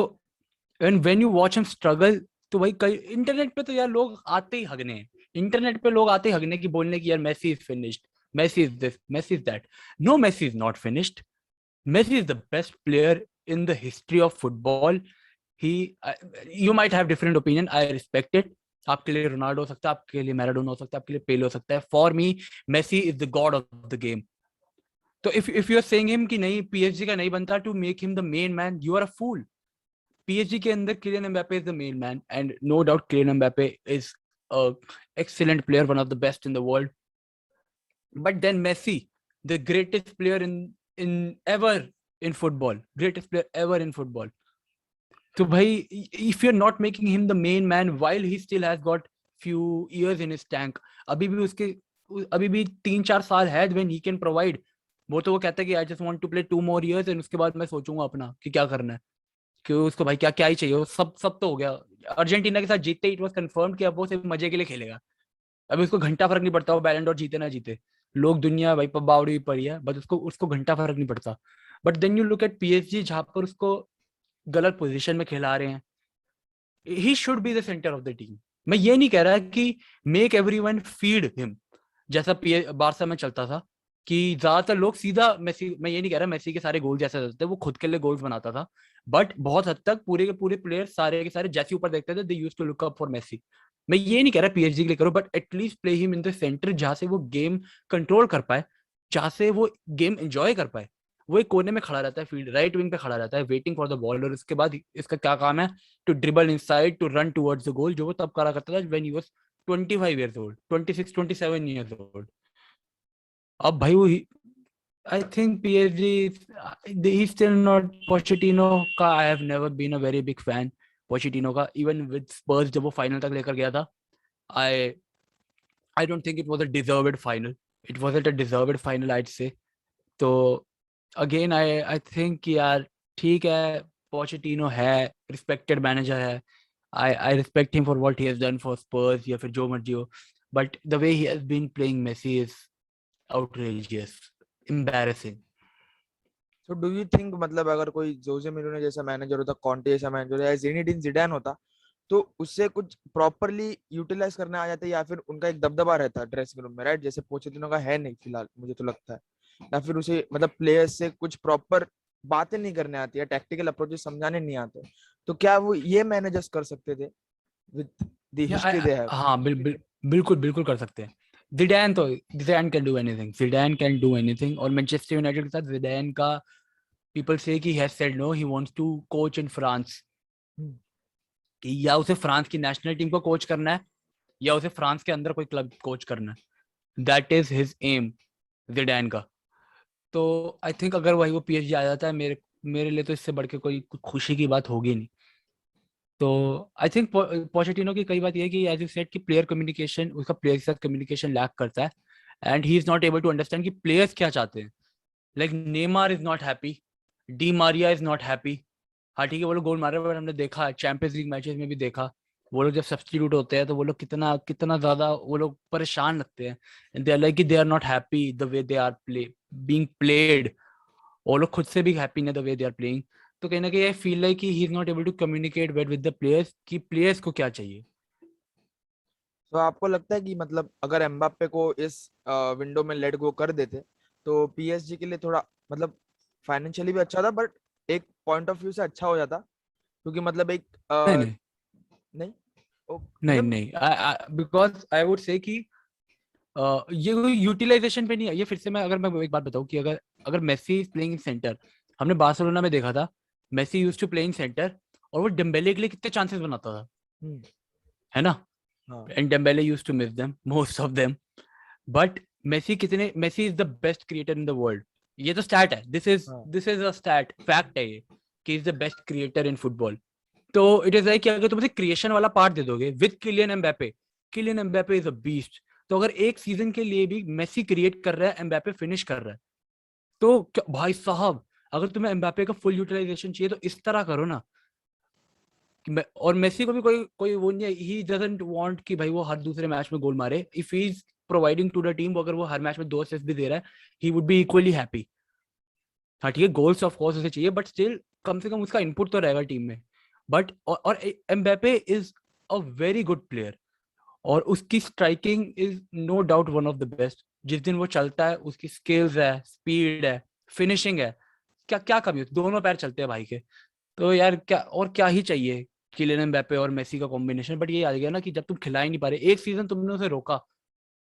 when you watch him struggle, तो भाई कई इंटरनेट पे तो यार लोग आते ही हगने हैं, इंटरनेट पे लोग आते ही हगने की बोलने की यार Messi is finished, Messi is this, Messi is that. No, Messi is not finished. Messi is the best player in the history of football. He you might have different opinion, I respect it. आपके लिए Ronaldo हो सकता है, आपके लिए Maradona हो सकता है, आपके लिए पेले हो सकता है। For me Messi is the god of the game. तो if you are saying him कि नहीं पीएसजी का नहीं बनता to make him the main man, you are a fool. PSG के अंदर Kylian Mbappe is the main man, and no doubt Kylian Mbappe is a excellent player, one of the best in the world. But then Messi, the greatest player in ever in football, greatest player ever in football. So bhai, if you're not making him the main man while he still has got few years in his tank, अभी भी 3-4 साल है when he can provide। वो तो वो कहता है कि I just want to play 2 more years and उसके बाद मैं सोचूंगा अपना कि क्या करना है, कि उसको भाई क्या क्या ही चाहिए, वो सब तो हो गया। अर्जेंटीना के साथ जीतते इट वाज कंफर्म कि अब वो सिर्फ मजे के लिए खेलेगा। अभी उसको घंटा फर्क नहीं पड़ता वो बैलन डॉर जीते ना जीते, लोग दुनिया भाई बावड़ी पड़ी है, बट उसको उसको घंटा फर्क नहीं पड़ता। But then you look at PSG जहां पर उसको गलत पोजीशन में खिला रहे हैं, he should be the centre of the team. मैं ये नहीं कह रहा कि मेक एवरीवन फीड हिम, जैसा बारसा में चलता था कि ज्यादातर लोग सीधा मेसी, मैं ये नहीं कह रहा मेसी के सारे गोल जैसे होते थे, वो खुद के लिए गोल्स बनाता था, बट बहुत हद तक पूरे के पूरे प्लेयर सारे के सारे जैसे ऊपर देखते थे, they used to look up for Messi. मैं ये नहीं कह रहा पीएसजी के लिए करो, but at least play him in the centre जहां से वो गेम कंट्रोल कर पाए, जहां से वो गेम एंजॉय कर पाए। वो एक कोने में खड़ा रहता है, फील्ड राइट विंग पे खड़ा रहता है वेटिंग फॉर द बॉल, और उसके बाद इसका क्या काम है, to dribble inside to run towards the goal, जो वो तब करा करता था when he was 25 years old, 26 27 years old। अब भाई वो I think PSG he still not Pochettino का, I have never been a very big fan Pochettino का, इवन विद स्पर्स जब वो फाइनल तक लेकर गया था, I I don't think it was a deserved final, it wasn't a deserved final I'd say. तो again I I think कि यार ठीक है, पोचेटिनो है, रिस्पेक्टेड मैनेजर है, I respect him for what he has done for Spurs या फिर जो मर्जी हो, but the way he has been playing Messi is outrageous, embarrassing। So do you think मतलब अगर कोई जोसे मourinho जैसा मैनेजर होता, कॉन्टे जैसा मैनेजर या ज़िनेडिन जिडान होता, तो उससे कुछ प्रॉपरली यूटिलाइज करने आ जाते, या फिर उनका एक दबदबा रहता ड्रेसिंग रूम में, राइट? जैसे पोचेटिनो का है नहीं फिलहाल, मुझे तो लगता है। या फिर उसे मतलब प्लेयर्स से कुछ प्रॉपर बातें नहीं करने आती है, टैक्टिकल अप्रोचेस समझाने नहीं आते, तो क्या वो ये मैनेजर्स कर सकते थे विद द या हिस्ट्री दे हैव? हाँ बिल्कुल बिल्कुल कर सकते हैं। Zidane can do anything, Zidane can do anything. और मैनचेस्टर यूनाइटेड के साथ जिडान का पीपल से कि has said no, he wants to coach in France. कि या उसे फ्रांस की नेशनल टीम को कोच करना है या उसे फ्रांस के अंदर कोई क्लब कोच करना है। That is his aim, Zidane का। तो आई थिंक अगर वही वो पीएसजी आ जाता है, मेरे मेरे लिए तो इससे बढ़ के कोई खुशी की बात होगी नहीं। तो आई थिंक पोचेटिनो की कई बात ये है कि एज यू सेड कि प्लेयर कम्युनिकेशन, उसका प्लेयर के साथ कम्युनिकेशन लैक करता है and he is not able to understand कि प्लेयर्स क्या चाहते हैं। Like Neymar is not happy, Di Maria is not happy. हाँ ठीक है, वो लोग गोल मार रहे हैं, बट हमने देखा चैंपियंस लीग मैचेस में भी देखा, वो लोग जब सब्स्टिट्यूट होते हैं तो वो लोग कितना कितना ज्यादा वो लोग परेशान लगते हैं। They are like they are not happy the way they are being played. वो लोग खुद से भी हैप्पी नहीं the way they are playing. तो कहीं ना कहीं I feel like he is not able to communicate well with the players कि प्लेयर्स को क्या चाहिए। तो आपको लगता है कि मतलब अगर एम्बाप्पे को इस विंडो में लेट गो कर देते, तो पीएसजी के लिए थोड़ा मतलब फाइनेंशियली भी अच्छा था, बट एक पॉइंट ऑफ व्यू से अच्छा हो जाता, क्योंकि मतलब एक नहीं नहीं नहीं, नहीं मतलब नहीं, बिकॉज आई वुड से कि ये कोई यूटिलाइजेशन पे नहीं है। ये फिर से मैं एक बात बताऊं कि अगर अगर Messi is playing in centre, हमने बार्सिलोना में देखा था, Messi used to play in centre और वो डेम्बेले के लिए कितने चांसेस बनाता था, हम्म, है ना? हाँ and Dembele used to miss them, most of them. But Messi is the best creator in the world. ये तो स्टैट है, हाँ this is a stat fact है ये, कि is the best creator in football. तो इट इज लाइक कि अगर तुम उसे क्रिएशन वाला पार्ट दे दोगे with Kylian Mbappe, Kylian Mbappe is a beast. तो अगर एक सीजन के लिए भी मेसी क्रिएट कर रहा है, एम्बापे फिनिश कर रहा है, तो क्या भाई साहब, अगर तुम्हें एम्बापे का फुल यूटिलाइजेशन चाहिए तो इस तरह करो ना। और मेसी को भी कोई कोई वो नहीं है, ही डजंट वांट कि भाई वो हर दूसरे मैच में गोल मारे। If he is providing to the team, अगर वो हर मैच में 2 असिस्ट भी दे रहा है, ही वुड बी इक्वली हैप्पी। हाँ ठीक है, गोल्स ऑफ कोर्स उसे चाहिए, बट स्टिल कम से कम उसका इनपुट तो रहेगा टीम में। बट और Mbappe is a very good player और उसकी striking is no doubt one of the best. जिस दिन वो चलता है, उसकी स्किल्स है, स्पीड है, फिनिशिंग है, क्या क्या कमी है, दोनों पैर चलते हैं भाई के। तो यार क्या और क्या ही चाहिए किलियन एम्बापे और मेसी का कॉम्बिनेशन। बट ये आ गया ना कि जब तुम खिला ही नहीं पा रहे, एक सीजन तुमने उसे रोका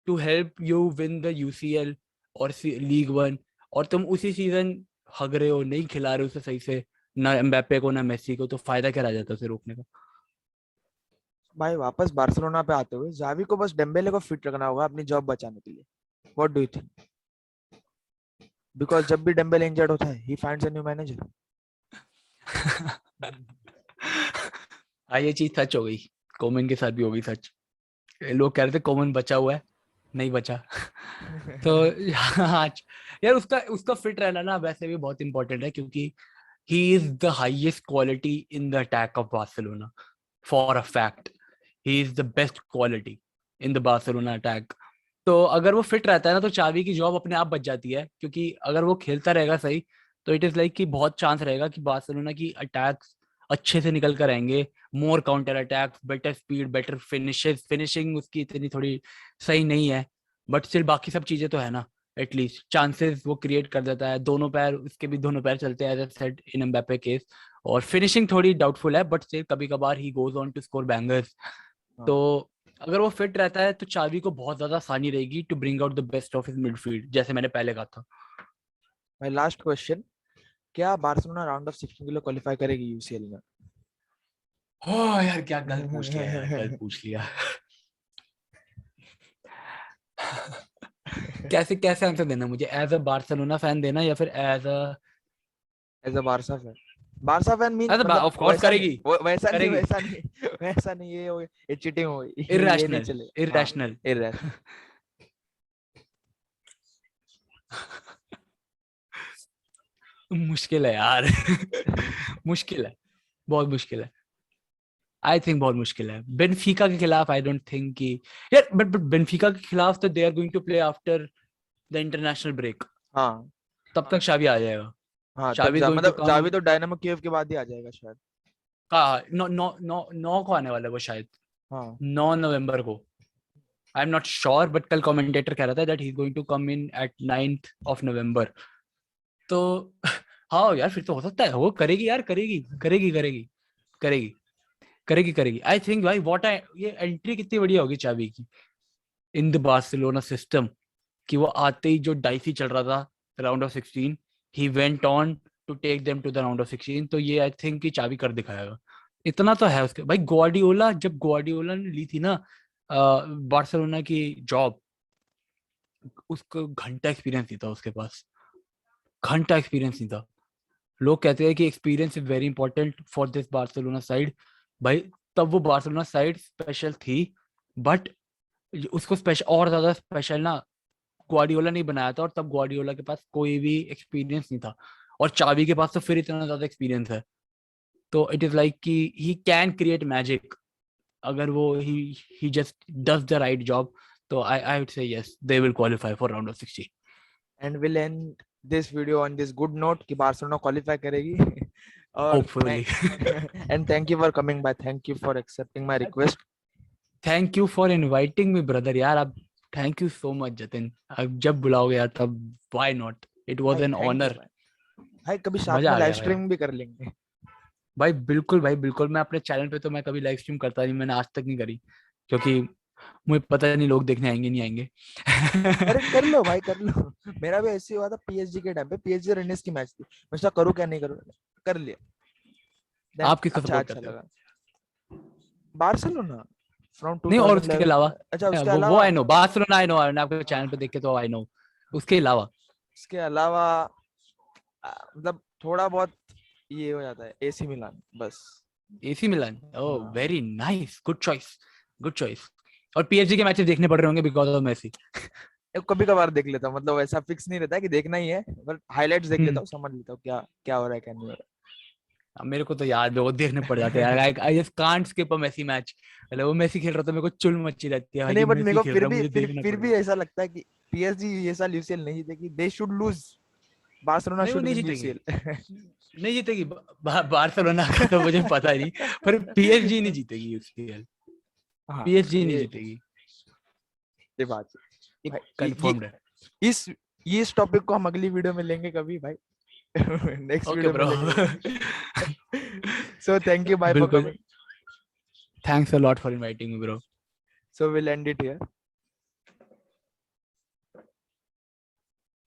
to help you win the UCL और लीग वन, और तुम उसी सीजन हग रहे हो, नहीं खिला रहे उसे सही से, ना एम्बापे को ना मेसी को, तो फायदा क्या रह जाता है उसे रोकने का। भाई, वापस बार्सिलोना पे आते हुए जावी को बस डेम्बेले को फिट रखना होगा अपनी जॉब बचाने के लिए। What do you think? Because जब भी डेम्बेले इंजर्ड होता है, he finds a new manager. हाँ ये चीज सच हो गई, कोमन के साथ भी हो गई सच। लोग कह रहे थे कोमन बचा हुआ है, नहीं बचा। तो हाँ यार, उसका उसका फिट रहना ना वैसे भी बहुत इंपॉर्टेंट है, क्योंकि he is the highest quality in the attack of Barcelona for a fact. He is the best quality in the Barcelona attack. तो अगर वो फिट रहता है ना, तो चावी की जॉब अपने आप बच जाती है, क्योंकि अगर वो खेलता रहेगा सही, तो इट इज लाइक कि बहुत चांस रहेगा कि बार्सिलोना की अटैक्स अच्छे से निकल कर आएंगे। More counter attacks, better speed, better finishes, finishing उसकी इतनी थोड़ी सही नहीं है, बट स्टिल बाकी सब चीजें तो है ना। एटलीस्ट चांसेस वो क्रिएट कर देता है, दोनों पैर उसके भी दोनों पैर चलते हैं, as I said in Mbappe case. और फिनिशिंग थोड़ी डाउटफुल है, बट स्टिल कभी कभार he goes on to score bangers. तो हाँ अगर वो फिट रहता है तो चावी को बहुत ज्यादा आसानी रहेगी to bring out the best of his midfield, जैसे मैंने पहले कहा था। भाई, लास्ट क्वेश्चन, क्या बार्सिलोना राउंड ऑफ 16 के लिए क्वालिफाई करेगी यूसीएल में? हो यार, क्या गलत पूछ लिया यार, गलत पूछ लिया। कैसे कैसे आंसर देना मुझे, एज अ बार्सिलोना फैन देना या फिर as a Barca fan? Barca fan mean as मतलब ऑफ कोर्स वैसा नहीं, करेगी, वैसा नहीं, करेगी। वैसा नहीं, वैसा नहीं, ये हो गया, ये चीटिंग हो गई, ये नहीं इरेशनल, चले। हाँ, इरेशनल। इररेशनल। मुश्किल है यार। मुश्किल है, बहुत मुश्किल है। आई थिंक बहुत मुश्किल है बेनफिका के खिलाफ। आई डोंट थिंक कि यार, बट बेनफिका के खिलाफ तो they are going to play after the international break, हाँ तब तक शावी आ जाएगा। हाँ तब चाबी जा गोइंग टू मतलब कम जावी तो डायनामो कीव के बाद ही आ जाएगा शायद। का 9 को आने वाला है वो शायद, हाँ 9 नवंबर को। I am not sure, but कल कमेंटेटर कह रहा था that he is going to come in at 9th of November. तो हाँ यार, फिर तो हो सकता है वो करेगी यार, करेगी करेगी करेगी करेगी करेगी करेगी। आई थिंक भाई व्हाट आई, ये एंट्री कितनी बढ़िया होगी चाबी की इन द बार्सिलोना सिस्टम, कि वो आते ही जो डाइसी चल रहा था round of 16, he went on to take them to the round of 16। तो ये आई थिंक कि चाबी कर दिखाएगा। इतना तो है उसके भाई। ग्वार्डियोला, जब ग्वार्डियोला ने ली थी ना बार्सिलोना की जॉब, उसको घंटा एक्सपीरियंस नहीं था उसके पास, घंटा एक्सपीरियंस नहीं था। लोग कहते हैं कि experience is very important for this Barcelona side. भाई तब वो बार्सिलोना साइड स्पेशल थी, बट उसको स्पेशल और ज्यादा स्पेशल ना ग्वार्डियोला नहीं बनाया था, और तब ग्वार्डियोला के पास कोई भी एक्सपीरियंस नहीं था, और चाबी के पास तो फिर इतना ज्यादा एक्सपीरियंस है। तो इट इज लाइक कि ही कैन क्रिएट मैजिक अगर वो he just does the right job. तो I would say yes, they will qualify for round of 16। And will end this video on this good note कि Barcelona qualify करेगी। और hopefully. And thank you for coming bye, thank you for accepting my request. Thank you for inviting me brother यार। आप, thank you so much Jatin. आप जब बुलाओगे यार तब व्हाई नॉट, इट वाज भाई एन थैंक यू ऑनर। भाई कभी साथ मजा में आ लाइव गया भाई। स्ट्रीमिंग भी कर लेंगे। भाई बिल्कुल भाई बिल्कुल, मैं अपने चैनल पे तो मैं कभी लाइव स्ट्रीम करता नहीं, मैंने आज तक नहीं करी, क्योंकि मुझे पता नहीं लोग देखने आएंगे नहीं आएंगे। अरे कर लो भाई कर लो। मेरा भी ऐसे ही हुआ था पीएसजी के टाइम पे, पीएसजी रेनिस की मैच थी, मैं सोचा करूँ क्या नहीं करूँ, कर लिया। Then आप किसको अच्छा सपोर्ट अच्छा करते हो? लगा। बार्सिलोना फ्रॉम नहीं, और उसके 2011। अलावा अच्छा उसके वो अलावा, I know Barcelona, I know, मैंने आपके चैनल पे देखे तो आई नो। उसके अलावा उसके अलावा मतलब थोड़ा बहुत ये हो जाता है एसी मिलान बस। AC Milan. ओह हाँ very nice, good choice, good choice. और पीएसजी के मैचेस देखने पड़ रहे होंगे बिकॉज ऑफ मेसी। कभी कभार देख लेता हूँ, मतलब ऐसा फिक्स नहीं रहता है कि देखना ही है, बट हाइलाइट्स देख लेता हम्म। हूँ, समझ लेता हूँ क्या क्या हो रहा है क्या नहीं हो अब मेरे को तो याद है, वो देखने पड़ जाते हैं यार। I just can't skip a Messi match. मतलब वो मेसी खेल रहा था, मेरे को चुल मची रहती है रहा। भाई नहीं कि बट मेरे मेसी को खेल फिर रहा है, भी मुझे देखना फिर भी पड़ेगा। ऐसा लगता है कि पीएसजी ये साल यूसीएल नहीं जीतेगी, दे शुड लूज, बार्सिलोना नहीं वो शुड नहीं विन जीतेगी, यूसीएल। नहीं जीतेगी। बार्सिलोना का तो मुझे पता नहीं, पर पीएसजी नहीं जीतेगी यूसीएल। हाँ पीएसजी नहीं जीतेगी, ये बात है ये भाई। कंफर्म्ड है। इस इस टॉपिक को हम अगली वीडियो में लेंगे कभी भाई। नेक्स्ट ओके वीडियो में ब्रो। लेंगे। So thank you bye for बिल्कुल, coming. Thanks a lot for inviting me bro. So will end it here.